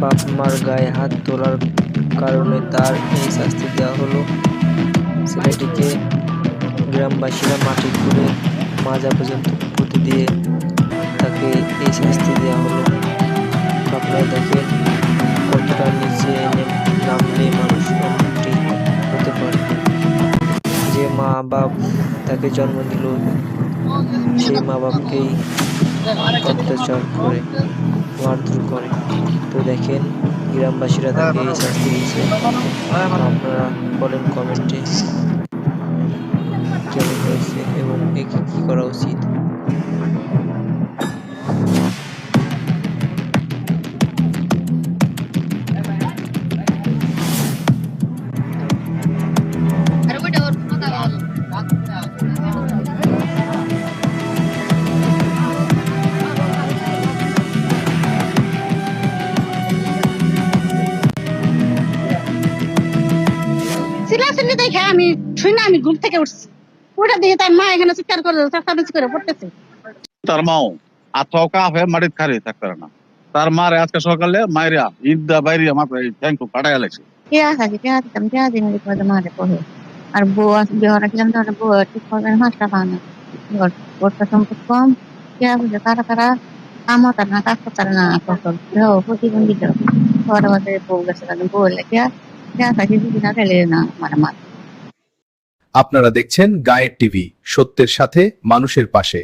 বাপ মার গায়ে হাত তোলার কারণে তার এই শাস্তি দেওয়া হলো। ছেলেটিকে গ্রামবাসীরা মাটি খুঁড়ে মাজা পর্যন্ত পুঁতে দিয়ে তাকে এই শাস্তি দেওয়া হলো। আপনারা দেখেন কতটা নিচে নামলে মানুষ এমনটি হতে পারে। যে মা বাপ তাকে জন্ম দিল সেই মা বাপকেই অত্যাচার করে, মারধর করে। তো দেখেন গ্রামবাসীরা তাকে এই শাস্তি দিয়েছে। আপনারা বলেন কমেন্টে কেমন হয়েছে এবং একে কি করা উচিত। চিল্লাচিল্লি দেখে আমি শুনে আমি ঘুম থেকে উঠছি, ওটা দিয়ে তার মা এখানে চিৎকার করে চেঁচামেচি করে পড়তেছে। তার মাও আত্মাও কাফে মাটির খারে থাকতে পারে না। তার মারে আজকে সকালে মাইরা ঈদা বাইরিয়া মাথায় ঠ্যাং ফাটাই গেছে। পেঁয়াজ আছে, পেঁয়াজ দিতাম, পেঁয়াজ এনে দিতে পারতাম মারে পড়ে। আর বউ আছে, বিয়ে রাখলাম, তাহলে বউ ঠিক হবে হাঁসটা পাওয়া ওরটা সম্পদ কম, পেঁয়াজ বুঝে তারা তারা কাম হতার না, কাজ করতার না, ফসল প্রতিবন্ধী ঘরে মধ্যে বউ গেছে, বউ এলে পেঁয়াজ পেঁয়াজ আছে যদি না খেলে না মানে মার। আপনারা দেখছেন গায়ের টিভি, সত্যের সাথে মানুষের পাশে।